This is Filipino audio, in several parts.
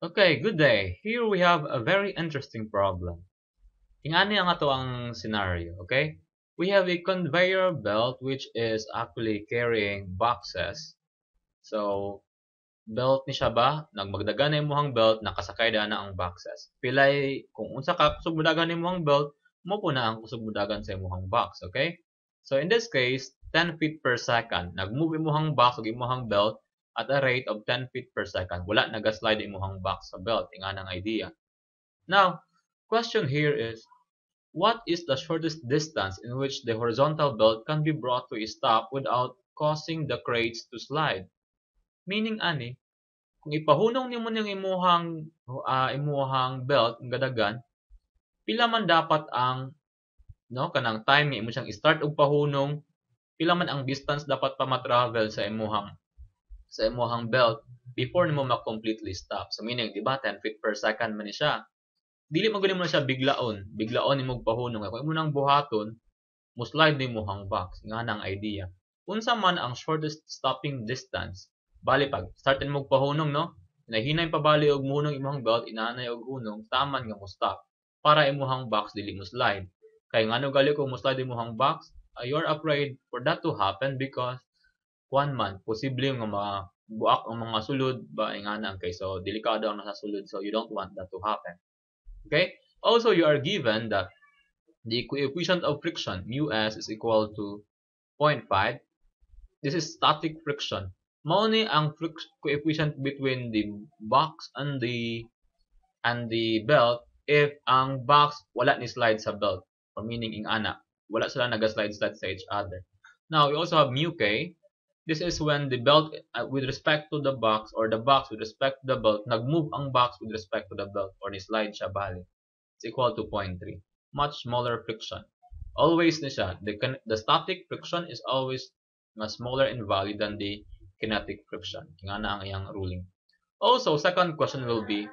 Okay, good day. Here we have a very interesting problem. Ingani ang ato ang scenario, okay? We have a conveyor belt which is actually carrying boxes. So, belt ni siya ba? Nagmagdagan na imuhang belt, nakasakay na ang boxes. Pilay, kung unsa ka kusog mudagan ni imuhang belt, mo po na ang kusog mudagan sa imuhang box, okay? So, in this case, 10 feet per second. Nag-move imuhang box o imuhang belt at a rate of 10 feet per second. Wala nag-slide imuhang box sa belt. Inganang idea. Now, question here is, what is the shortest distance in which the horizontal belt can be brought to a stop without causing the crates to slide? Meaning ani, kung ipahunong nimo ning imuhang belt ang gadagan, pila man dapat ang kanang time ni imo siyang i-start og pahunong, pila man ang distance dapat pa ma-travel sa imuhang belt before nimo ma-completely stop. So meaning, di ba, 10 feet per second man ni siya. Dili man gud mo na siya biglaon nimo pahunong. Kung imo nang buhaton, mo slide nimo hang box nga nang idea. Unsa man ang shortest stopping distance, bali pag startin mo pahunong, no? Nahinay pa bali og munong imong belt, inaanay og hunong, taman nga mo stop para imong box dili mo slide. Kay ngano gali kung mo slide imong box, you're afraid for that to happen because one man posible nga buak ang mga sulod ba nga nang kay so delikado ang nasa sulod, so you don't want that to happen. Okay? Also, you are given that the coefficient of friction mu s is equal to 0.5. This is static friction. Mao ni ang coefficient between the box and the belt if ang box wala ni slide sa belt, or meaning ing ana wala sila naga-slide sa each other. Now we also have mu k. This is when the belt with respect to the box, or the box with respect to the belt, nag-move ang box with respect to the belt, or ni slide siya bali. It's equal to 0.3. Much smaller friction. Always na siya. The static friction is always smaller in value than the kinetic friction. Nga na ang iyang ruling. Also, second question will be,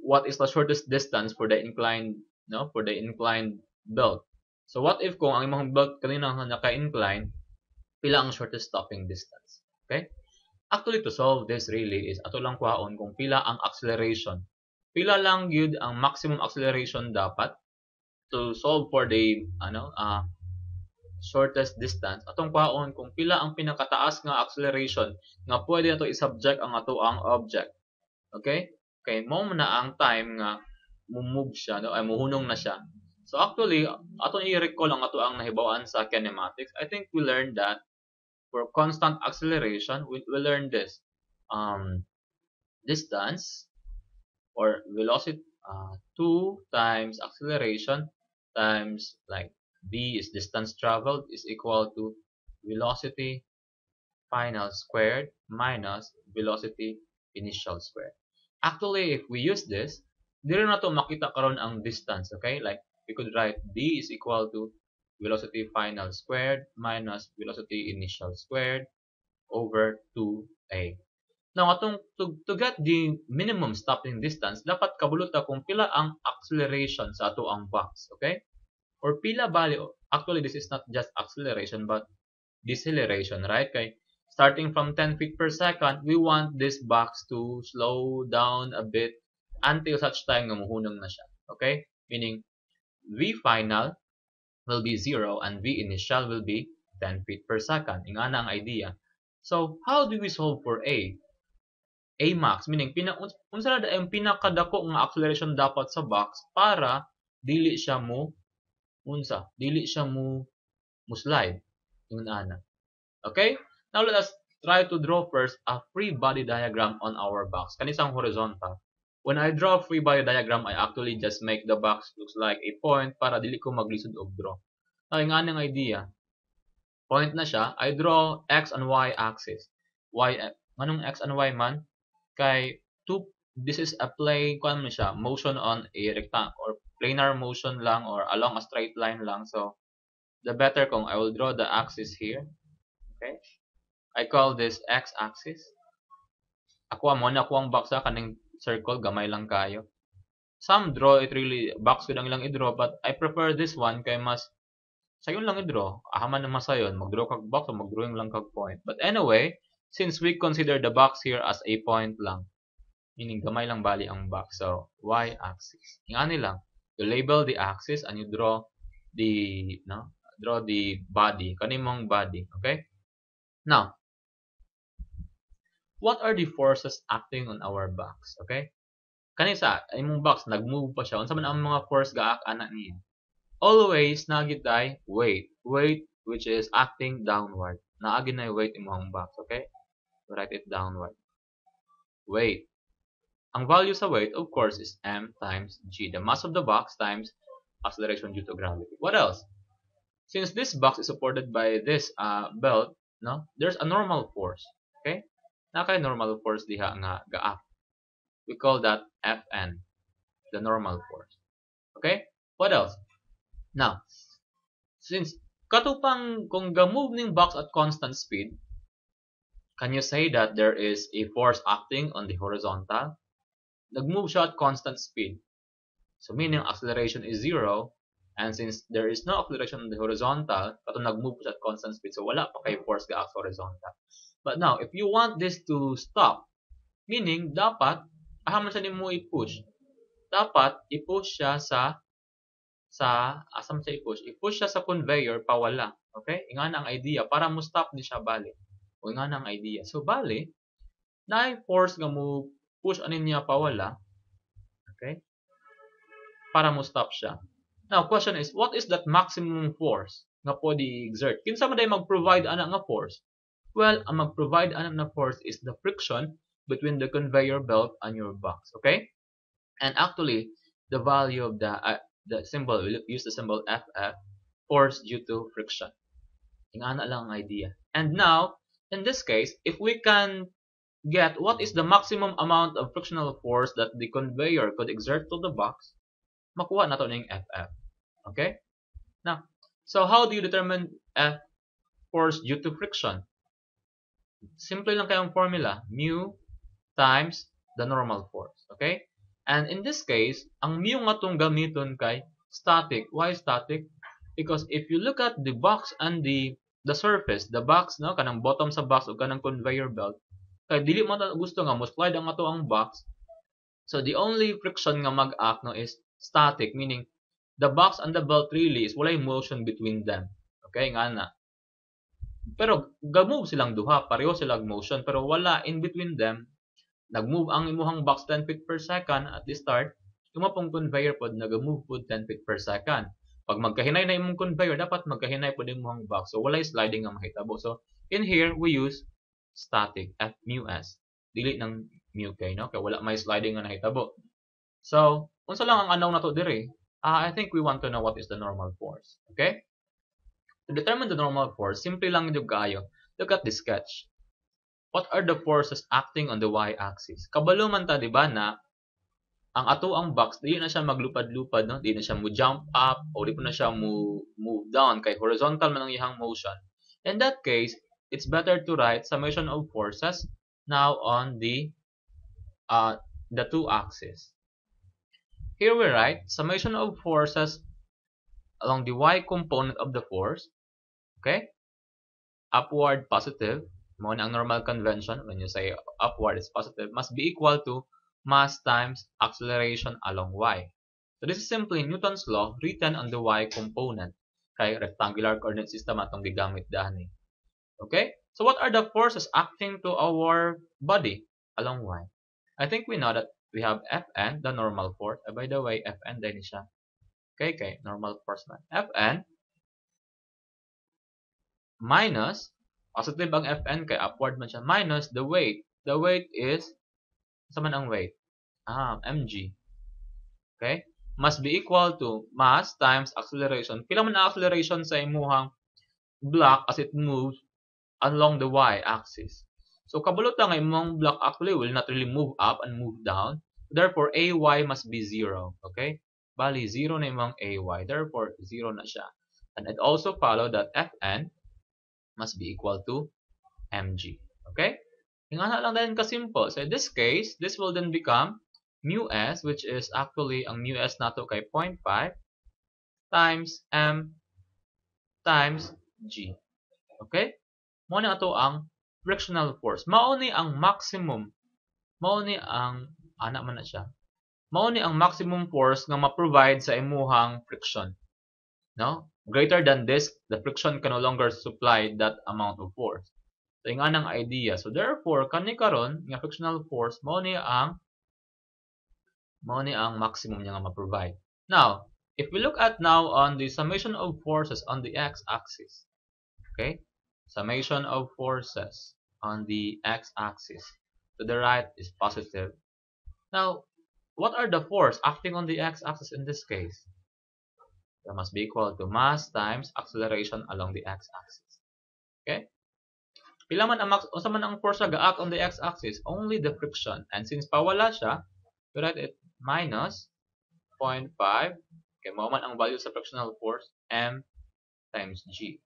what is the shortest distance for the inclined belt? So what if kung ang imong belt kanina naka-incline, pila ang shortest stopping distance? Okay? Actually, to solve this really is ato lang kuhaon kung pila ang acceleration. Pila lang yun ang maximum acceleration dapat to solve for the shortest distance. Atong kuhaon kung pila ang pinakataas nga acceleration nga pwede nato i-subject ang ato ang object. Okay? Kay mo na ang time nga move siya, ay muhunong na siya. So actually, ato i-recall ang ato ang nahibawan sa kinematics. I think we learned that for constant acceleration, we learn this. Distance or velocity, 2 times acceleration times like v is distance traveled is equal to velocity final squared minus velocity initial squared. Actually, if we use this, dili na to makita karon ang distance, okay? Like we could write d is equal to velocity final squared minus velocity initial squared over 2a. Now, to get the minimum stopping distance, dapat kabulot ta kung pila ang acceleration sa ato ang box, okay? Or pila bali, actually this is not just acceleration but deceleration, right? Kay starting from 10 feet per second, we want this box to slow down a bit until such time nga muhunong na siya, okay? Meaning v final will be 0 and v initial will be 10 feet per second. Ingana ang idea. So, how do we solve for a? A max, meaning unsa na ang pinakadako nga acceleration dapat sa box para dili siya mo slide yung ana. Okay? Now let us try to draw first a free body diagram on our box. Kanisang horizontal. When I draw a free body diagram, I actually just make the box looks like a point para dili ko maglisod og draw. Now, yung anong idea, point na siya, I draw x and y axis. Anong x and y man? Kay this is a motion on a rectangle or planar motion lang or along a straight line lang. So the better kung I will draw the axis here. Okay? I call this x axis. Ako mo na ang box kaning circle gamay lang kayo. Some draw it really box ko lang i-draw, but I prefer this one kay mas sayon lang i-draw. Ahaman naman sayon, mag-draw kag box o mag-drawing lang kag point. But anyway, since we consider the box here as a point lang, Meaning gamay lang bali ang box. So y-axis. Ingani lang. You label the axis and you draw the body. Kanimong body. Okay? Now, what are the forces acting on our box? Okay? Kanisa, imong box nag-move pa siya. Unsa man ang mga force gaak ana niya? Always nagitay weight. Weight which is acting downward. Naagi na weight imong box, okay? Write it downward. Weight. Ang value sa weight, of course, is m times g. The mass of the box times acceleration due to gravity. What else? Since this box is supported by this belt, no, there's a normal force. Okay? Nakay normal force diha nga gaak. We call that Fn, the normal force. Okay? What else? Now, since katupang kung ga-move ning box at constant speed, can you say that there is a force acting on the horizontal? Nag-move siya at constant speed. So meaning acceleration is 0, and since there is no acceleration on the horizontal, katong nag-move siya at constant speed, so wala pa kay force gaak sa horizontal. But now, if you want this to stop, meaning dapat ahaman siya nimo i-push. Dapat i-push siya asam siya i-push? I-push siya sa conveyor pawala. Okay? Ingana ang idea para mo stop ni siya bali. O ingana ang idea. So bali, na force nga mo push anin niya pawala. Okay? Para mo stop siya. Now, question is, what is that maximum force nga pwede exert? Kinsa man day mag-provide ana nga force? Well, ang mag-provide ana nga force is the friction between the conveyor belt and your box. Okay? And actually, the value of the symbol, we'll use the symbol FF, force due to friction. Ingana lang ang idea. And now, in this case, if we can get what is the maximum amount of frictional force that the conveyor could exert to the box, makuha na to ng FF. Okay? Now, so how do you determine F force due to friction? Simple lang kayong formula, mu times the normal force. Okay? And in this case, ang mu nga tong gamiton kay static. Why static? Because if you look at the box and the surface, the box, no, kanang bottom sa box o kanang conveyor belt, kay dili mo gusto nga mo slide ang ato ang box. So the only friction nga mag-act no is static, meaning the box and the belt really is walay motion between them. Okay, nga na. Pero ga-move silang duha, pareho silang motion, pero wala in between them. Nag-move ang imuhang box 10 feet per second at the start, pong conveyor pod nag-move pod 10 feet per second. Pag magkahinay na imong conveyor, dapat magkahinay pod imuhang box. So walay sliding nga mahitabo. So in here we use static F mu s. Dili ng mu k, no? Kaya wala may sliding nga nahitabo. So, unsa lang ang anaw nato dire? I think we want to know what is the normal force. Okay? To determine the normal force, simple lang yung kayo. Look at this sketch. What are the forces acting on the y-axis? Kabalo man ta, di ba, na ang ato ang box, di na siya maglupad-lupad, no? Di na siya mo jump up, o di po na siya mo move down, kay horizontal man ang ihang motion. In that case, it's better to write summation of forces now on the two axes. Here we write summation of forces along the y component of the force. Okay? Upward positive, mo ang normal convention when you say upward is positive, must be equal to mass times acceleration along y. So this is simply Newton's law written on the y component. Kay rectangular coordinate system atong gigamit dani. Okay? So what are the forces acting to our body along y? I think we know that we have Fn, the normal force. By the way, Fn din siya. Okay, normal force man. Fn minus, positive ang Fn kay upward man siya, minus the weight. The weight is, sa man ang weight? Mg. Okay? Must be equal to mass times acceleration. Pila man ang acceleration sa imuhang block as it moves along the y-axis. So, kabulot nga imong block actually will not really move up and move down. Therefore, ay must be 0. Okay? Bali, 0 na imong ay. Therefore, 0 na siya. And it also follow that Fn must be equal to mg. Okay? Ingana lang din ka-simple. So in this case, this will then become mu s, which is actually ang mu s nato kay 0.5 times m times g. Okay? Muna ato ang frictional force. Mao ni ang maximum. Mao ni ang ana man na siya. Mao ni ang maximum force nga ma-provide sa imuhang friction. No? Greater than this, the friction can no longer supply that amount of force. So, yung anang idea. So, therefore, kani karon nga frictional force, mao ni ang maximum niya nga ma-provide. Now, if we look at now on the summation of forces on the x-axis, okay? Summation of forces on the x-axis. To the right is positive. Now, what are the force acting on the x-axis in this case? That must be equal to mass times acceleration along the x-axis. Okay? Pila man ang unsa man ang force nga ga-act on the x-axis? Only the friction. And since pawala siya, we write it minus 0.5. Okay, mao man ang value sa frictional force, m times g,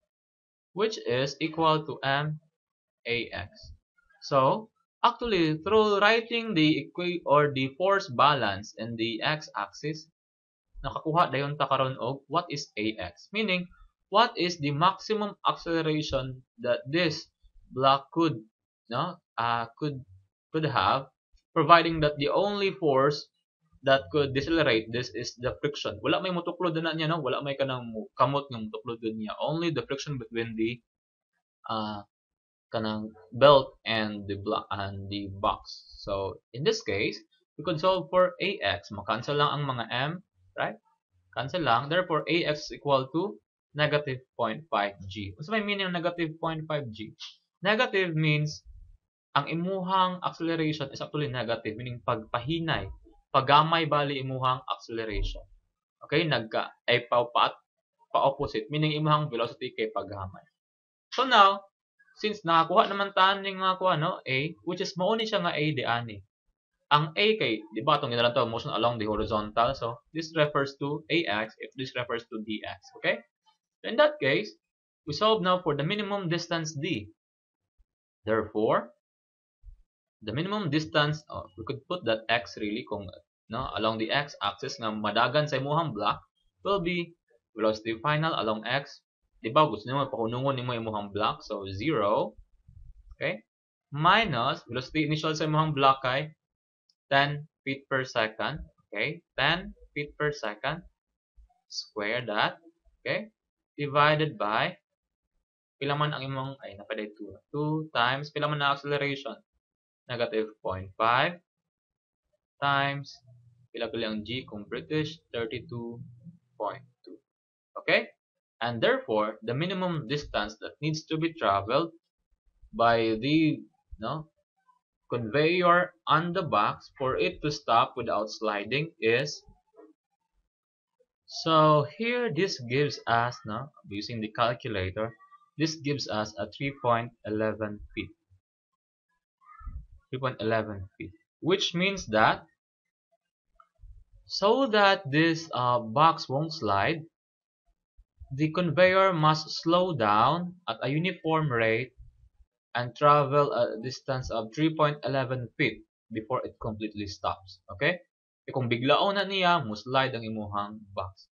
which is equal to max. So, actually, through writing the force balance in the x-axis, nakakuha dayon ta karon og what is ax, meaning what is the maximum acceleration that this block could have, providing that the only force that could decelerate this is the friction. Wala may mutuklod na niya, no? Wala may kanang kamot ng mutuklod niya. Only the friction between the kanang belt and the box. So in this case, we could solve for ax. Makancel lang ang mga m, right? Cancel lang. Therefore, ax is equal to negative 0.5 g. What's my meaning of negative 0.5 g? Negative means ang imuhang acceleration is actually negative, meaning pagpahinay, pagamay bali imuhang acceleration. Okay, pa-opposite, meaning imuhang velocity kay paghamay. So now, since nakakuha naman tayo ng a, which is mao ni siya nga a di ani. Ang a kay, di ba itong ginalan to, motion along the horizontal. So, this refers to ax if this refers to dx. Okay? So in that case, we solve now for the minimum distance d. Therefore, the minimum distance, we could put that x really kung along the x-axis nga madagan sa imuhang block will be velocity final along x. Di ba gusto nimo pahunungon nimo imuhang block, so 0. Okay? Minus velocity initial sa imuhang block kay 10 feet per second. Okay? 10 feet per second. Square that. Okay? Divided by pila man ang imong napaday 2 times pila man na acceleration, negative 0.5 times pila gali ang g kung British, 32.2. Okay? And therefore, the minimum distance that needs to be traveled by the conveyor on the box for it to stop without sliding is, so here this gives us, using the calculator, this gives us a 3.11 feet. 3.11 feet. Which means that, so that this box won't slide, the conveyor must slow down at a uniform rate and travel a distance of 3.11 feet before it completely stops. Okay? E kung biglaon na niya, mo-slide ang imuhang box.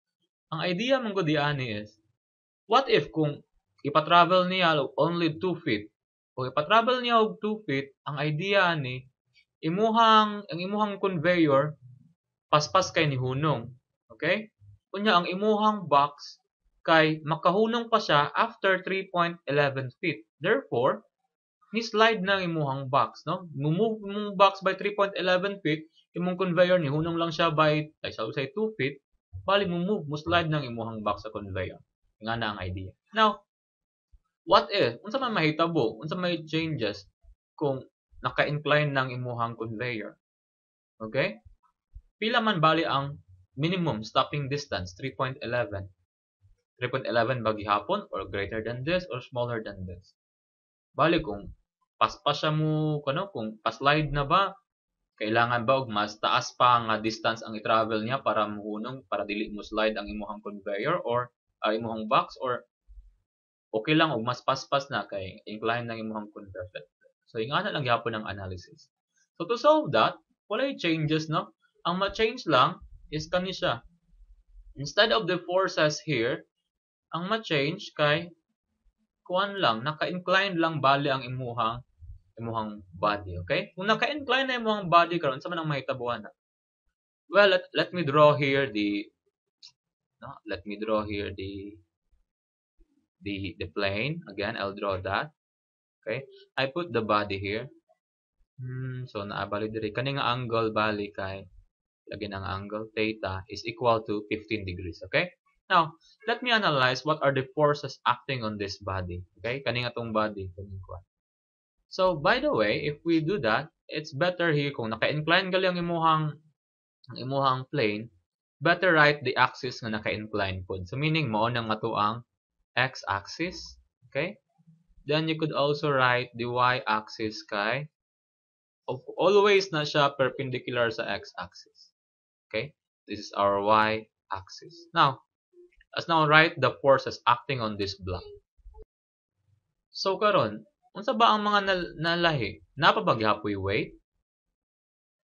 Ang idea mong godiani is, what if kung ipatravel niya only 2 feet? Kung ipatravel niya og 2 feet, ang idea ni, ang imuhang conveyor, paspas kay ni hunong. Okay? Kunya, ang imuhang box, kay makahunong pa siya after 3.11 feet. Therefore, ni-slide na ang imuhang box, no? Move mong box by 3.11 feet, imong conveyor ni hunong lang siya by, say 2 feet, bali mo slide na ang imuhang box sa conveyor. Nga na ang idea. Now, what if, unsa man mahitabo, unsa may changes kung naka-incline ng imuhang conveyor? Okay? Pila man bali ang minimum stopping distance, 3.11. 3.11 ba gihapon or greater than this or smaller than this? Bali kung paspas siya mo kung pa-slide na ba, kailangan ba og mas taas pa nga distance ang i-travel niya para muhunong, para dili mo slide ang imuhang conveyor or imuhang box, or okay lang og mas paspas na kay incline ng imuhang conveyor. So ingana lang gyapon ang analysis. So to solve that, walay changes, no? Ang ma-change lang is kani siya. Instead of the forces here, ang ma-change kay kuan lang, naka-incline lang bali ang imuhang imuhang body, okay? Kung naka-incline na imuhang body karon sa man ang mahitabuhan na. Well, let me draw here the no, let me draw here the plane. Again, I'll draw that. Okay? I put the body here. So naabali diri kani nga angle bali kay lagi ng angle theta is equal to 15 degrees. Okay? Now, let me analyze what are the forces acting on this body. Okay? Kani nga tong body kani ko. So, by the way, if we do that, it's better here kung naka-incline gali ang imuhang plane, better write the axis nga naka-incline pod. So, meaning mo nang ato ang x-axis. Okay? Then you could also write the y-axis kay always na siya perpendicular sa x-axis. Okay? This is our y-axis. Now, let's now write the forces acting on this block. So karon, unsa ba ang mga nalahi? Napabagyapoy weight?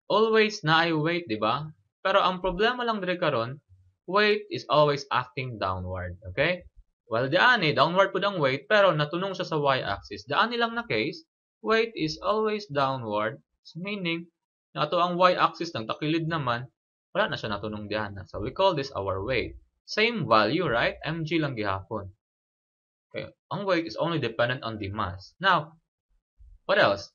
Always na ay weight, di ba? Pero ang problema lang diri karon, weight is always acting downward. Okay? Well, diani downward pud ang weight pero natunong siya sa y-axis. Diani lang na case, weight is always downward. So meaning, na ato ang y-axis nang takilid naman, wala na siya natunong diyan. So we call this our weight. Same value, right? mg lang gihapon. Okay. Ang weight is only dependent on the mass. Now, what else?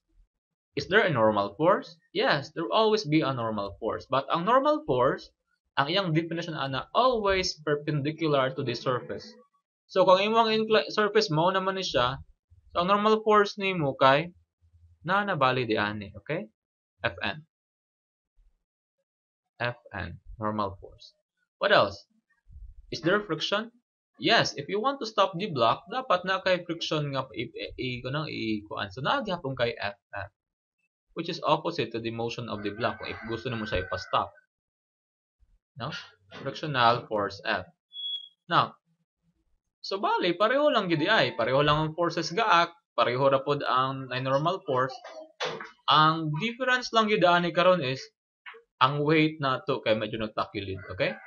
Is there a normal force? Yes, there will always be a normal force. But ang normal force, ang iyang definition ana always perpendicular to the surface. So kung imong surface mao naman ni siya, so ang normal force nimo kay nabali di ani, okay? Fn. Fn, normal force. What else? Is there friction? Yes, if you want to stop the block, dapat na kay friction nga kuan. So naagyapon kay Fn, which is opposite to the motion of the block if gusto nimo siya ipa-stop. No? Frictional force F. Now, so bali pareho lang gid ay, pareho lang ang forces gaak, pareho ra pod ang normal force. Ang difference lang gid ani karon is ang weight nato kay medyo nagtakilid, okay?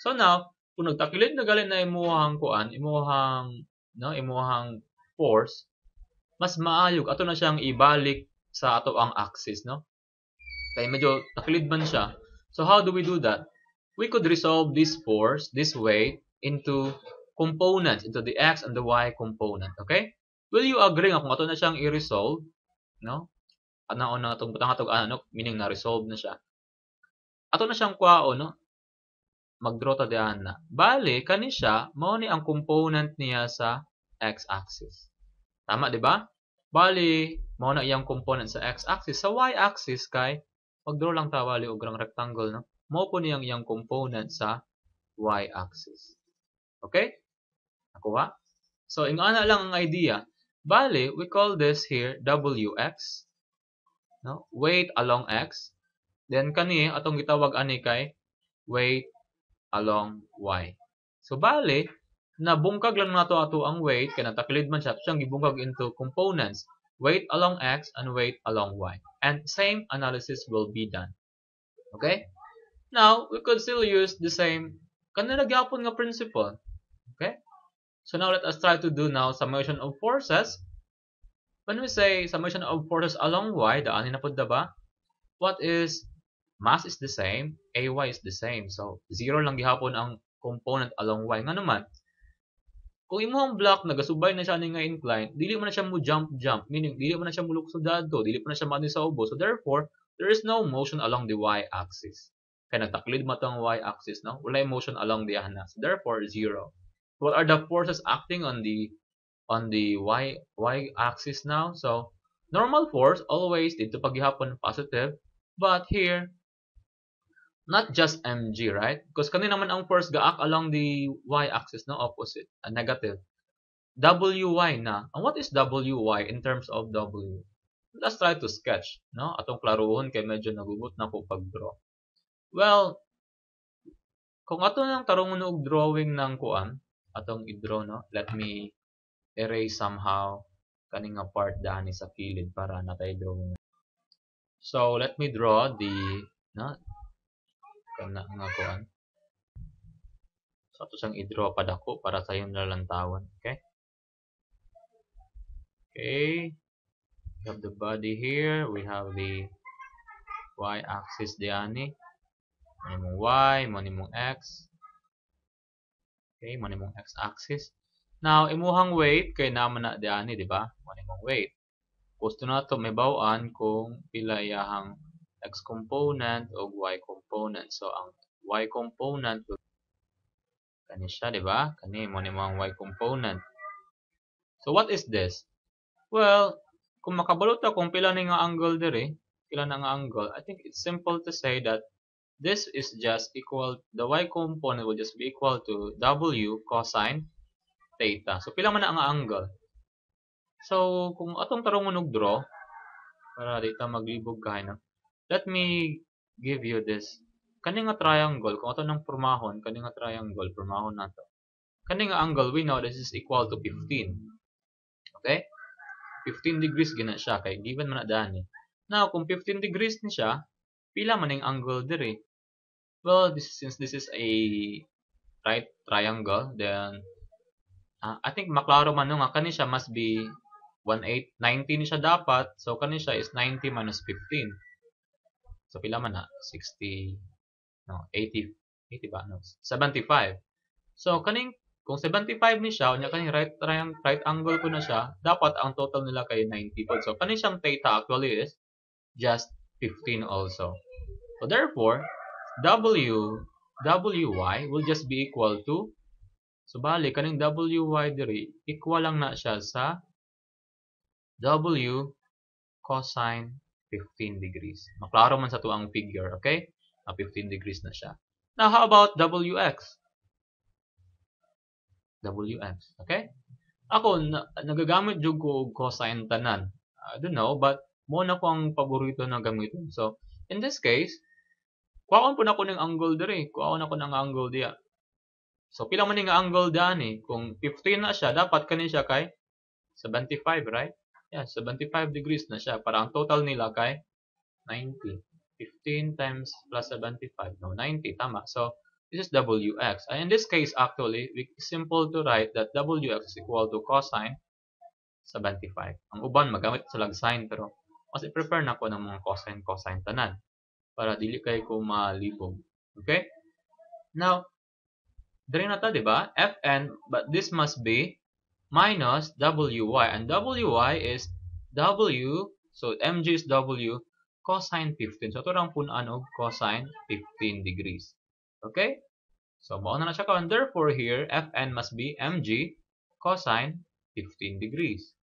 So now, kung nagtakilid na gali na imuhang kuan, imuhang force, mas maayog ato na siyang ibalik sa ato ang axis, no? Kay medyo takilid man siya. So how do we do that? We could resolve this force, this weight, into components, into the x and the y component, okay? Will you agree nga kung ato na siyang i-resolve, no? Ano na itong butang meaning na-resolve na siya. Ato na siyang kwao, no? Mag-draw ta diyan na. Bali, kani siya, mao ni ang component niya sa x-axis. Tama, di ba? Bali, mao na iyang component sa x-axis. Sa y-axis kay, mag-draw lang ta bali og rectangle, no? Mao po niyang iyang component sa y-axis. Okay? Nakuha? So, ingana lang ang idea. Bali, we call this here wx. No? Weight along x. Then, kani, atong gitawag ani kay weight along y. So, bali, nabungkag lang nato ato ang weight, kaya nataklid man siya, siyang gibungkag into components. Weight along x and weight along y. And same analysis will be done. Okay? Now, we could still use the same kanina gyapon nga principle. Okay? So now let us try to do now summation of forces. When we say summation of forces along y, daanin na pud ba? What is mass is the same, ay is the same. So 0 lang gihapon ang component along y. Nga naman, kung imong block nagasubay na siya nga incline, dili man na siya mo jump, meaning dili man na siya mo luksod dadto, dili man na siya mani sa ubo. So therefore, there is no motion along the y-axis. Kaya nagtaklid mo ang y-axis, no? Wala motion along the ana. So therefore, 0. What are the forces acting on the y-axis now? So normal force always dito paghihapon positive, but here not just mg, right? Because kanina naman ang force gaak along the y-axis, no? Opposite, negative. Wy na. And what is wy in terms of w? Let's try to sketch, no? Atong klaruhon kay medyo nagugot na ko pag-draw. Well, kung ato nang tarungon og drawing ng kuan, atong i-draw, no? Let me erase somehow kaning nga part dani sa kilid para natay drawing. So, let me draw the, no? Kana nga kuan. So, ato siyang i-draw padako para sa yung lalantawan. Okay? Okay. We have the body here. We have the y-axis diani. Mani mong y, mani mong x. Okay, mani mong x-axis. Now, imuhang weight kay naman na diani, di ba? Mani mong weight. Gusto na ito may bawaan kung pila iyahang x component o y component. So, ang y component kani siya, di ba? Kani mo ni mga y component. So, what is this? Well, kung makabalot kung pila na nga angle dire, pila na nga angle, I think it's simple to say that this is just equal, the y component will just be equal to w cosine theta. So, pila man na nga angle. So, kung atong tarong og draw, para dito maglibog kayo, no? Let me give you this. Kani nga triangle, kung ato nang pormahon, kani nga triangle, pormahon na to. Kani nga angle, we know this is equal to 15. Okay? 15 degrees gina siya, kay given man na dani. Now, kung 15 degrees ni siya, pila man yung angle dire? Well, since this is a right triangle, then I think maklaro man nga kani siya must be 90 ni siya dapat. So, kani siya is 90 minus 15. So, pila man na? 60, no, 80 ba? No, 75. So, kung 75 ni siya, unya kaning right angle ko na siya, dapat ang total nila kay 90 po. So, kaning siyang theta actually is just 15 also. So, therefore, wy will just be equal to, so bali, kaning wy diri, equal lang na siya sa w cosine 15 degrees. Maklaro man sa to ang figure, okay? 15 degrees na siya. Now, how about wx? Okay? Ako, nagagamit jud ko cosine tanan. I don't know, but mo na ko ang paborito na gamiton. So, in this case, kuhaon po na ko ng angle dire. Kuhaon ako ng angle diya. So, pila man nga angle daan eh. Kung 15 na siya, dapat kanin siya kay 75, right? Yeah, 75 degrees na siya. Para ang total nila kay 90. 15 times plus 75. No, 90. Tama. So, this is wx. And in this case, actually, it's simple to write that wx is equal to cosine 75. Ang uban, magamit sa lag sign, pero mas i-prepare na ko ng mga cosine tanan para dili kay ko malibog. Okay? Now, diri na ta, di ba? Fn, but this must be minus wy. And wy is w, so mg is w, cosine 15. So, ito lang punaan og cosine 15 degrees. Okay? So, mao na siya karon. Therefore, here, Fn must be mg cosine 15 degrees.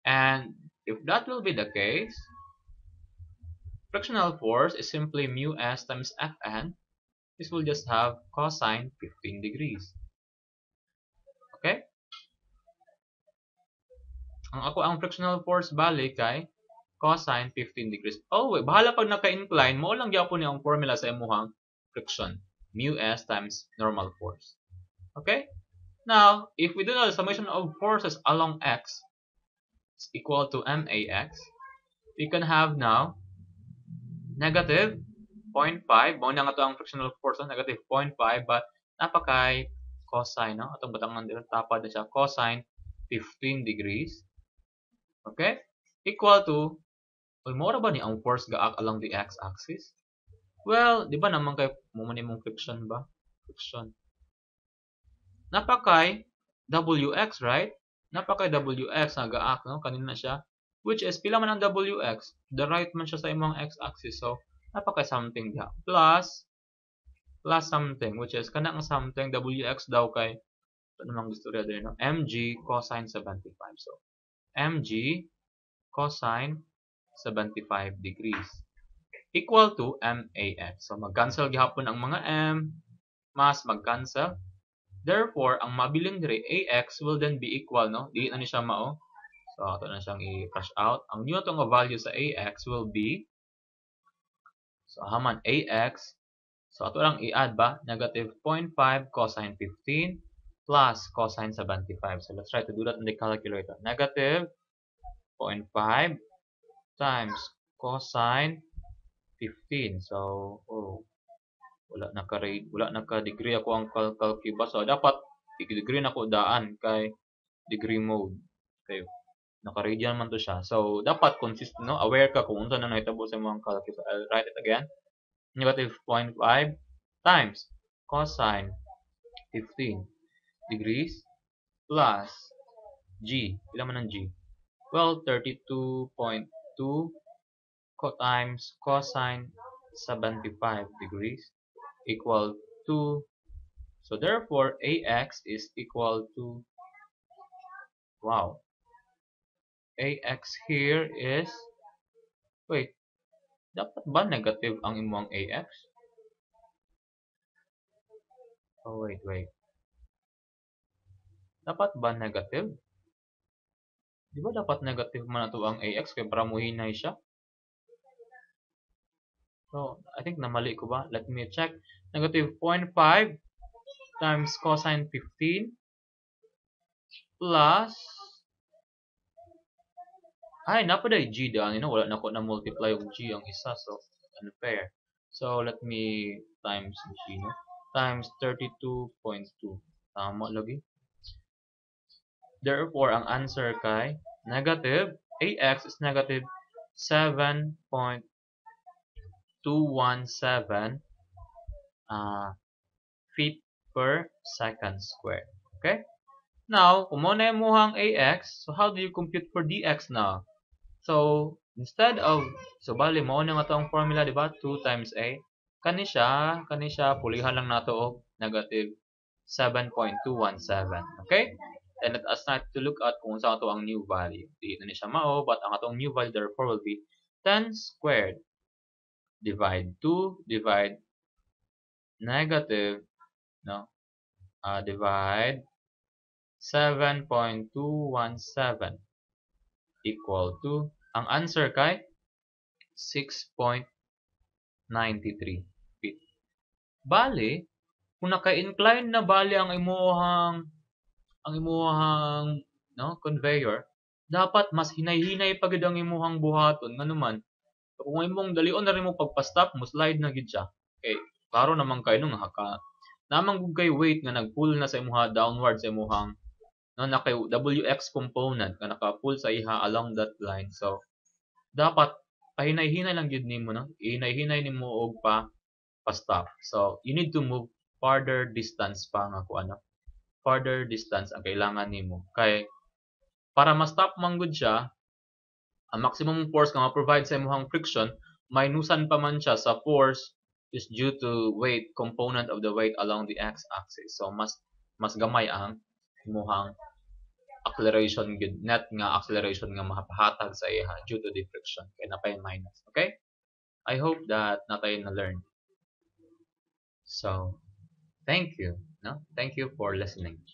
And if that will be the case, frictional force is simply mu s times Fn. This will just have cosine 15 degrees. Okay? Ang frictional force bali kay cosine 15 degrees. Oh, wait, bahala pag naka-incline, mo lang gyapon ni ang formula sa imuhang friction. Mu s times normal force. Okay? Now, if we do the summation of forces along x is equal to max, we can have now negative 0.5. Mao na nga to ang frictional force, negative 0.5, but napakay cosine, no? Atong batangan dito, tapad na siya, cosine 15 degrees. Okay? Equal to, mora ba ni ang force gaak along the x-axis? Well, di ba naman kay mong friction ba? Friction. Napakay wx, right? Napakay wx na gaak, no? Kanina siya. Which is, pila man ang wx? The right man siya sa imong x-axis. So, napakay something diha. Plus something, which is, kanang something, wx daw kay, ano namang gusto rin din, no? mg cosine 75. So, mg cosine 75 degrees equal to max. So, mag-cancel gihapon ang mga m, mas mag-cancel. Therefore, ang mabiling dire, ax will then be equal, no? Di na ni siya mao. So, ito na siyang i-crush out. Ang new itong value sa ax will be, so, haman ax, so, ito lang i-add ba? Negative 0.5 cosine 15 plus cosine 75. So, let's try to do that in the calculator. Negative 0.5 times cosine 15. So, wala naka-degree ako ang calculus. So, dapat degree na ko daan kay degree mode. Okay. Naka-radian man to siya. So dapat consistent, no, aware ka kung unsa na nahitabo sa imong calculus. So I'll write it again. Negative 0.5 times cosine 15 degrees plus G. Pila man ang G? Well, 32.2 times cosine 75 degrees equal to, so therefore AX is equal to, wow, AX here is, wait, dapat ba negative ang imong AX? Oh, wait. Dapat ba negative? Di ba dapat negative man ato ang AX kaya para muhinay siya? So, I think namali ko ba? Let me check. Negative 0.5 times cosine 15 plus, ay, napaday G daan. Wala na ko na multiply yung G ang isa. So, unfair. So, let me times G, no? Times 32.2. Tama lagi. Therefore, ang answer kay negative, AX is negative 7.217 feet per second squared. Okay? Now, kung mo na yung muhang AX, so how do you compute for DX now? So, instead of, so bali, mo na nga itong formula, di ba? 2 times A. Kani siya, pulihan lang nato og negative 7.217. Okay? And let us not to look at kung saan ito ang new value. Di na siya mao, but ang atong new value therefore will be 10 squared divide 2 divide negative, no? Divide 7.217 equal to, ang answer kay 6.93 feet. Bali, kung naka-incline na bali ang imuhang no, conveyor, dapat mas hinay-hinay pa gid ang imuhang buhaton nganuman. So, kung imong dalion na rin mo pagpa-stop mo, slide na gid siya. Okay, klaro naman kayo nung haka. Namang gud kay weight nga nag-pull na sa imuha downward sa imuhang, no, naka WX component nga naka-pull sa iha along that line. So dapat pahinay-hinay lang gid nimo, no? Hinay-hinay nimo og pa-stop. So you need to move farther distance pa nga ko ano. Farther distance ang kailangan nimo. Kay para ma-stop man gud siya, ang maximum force nga ma-provide sa imong friction, minusan pa man siya sa force is due to weight component of the weight along the x-axis. So mas gamay ang imong acceleration gud, net nga acceleration nga mahapahatag sa iya due to the friction kay napay minus. Okay? I hope that natay na learn. So, thank you, no? Thank you for listening.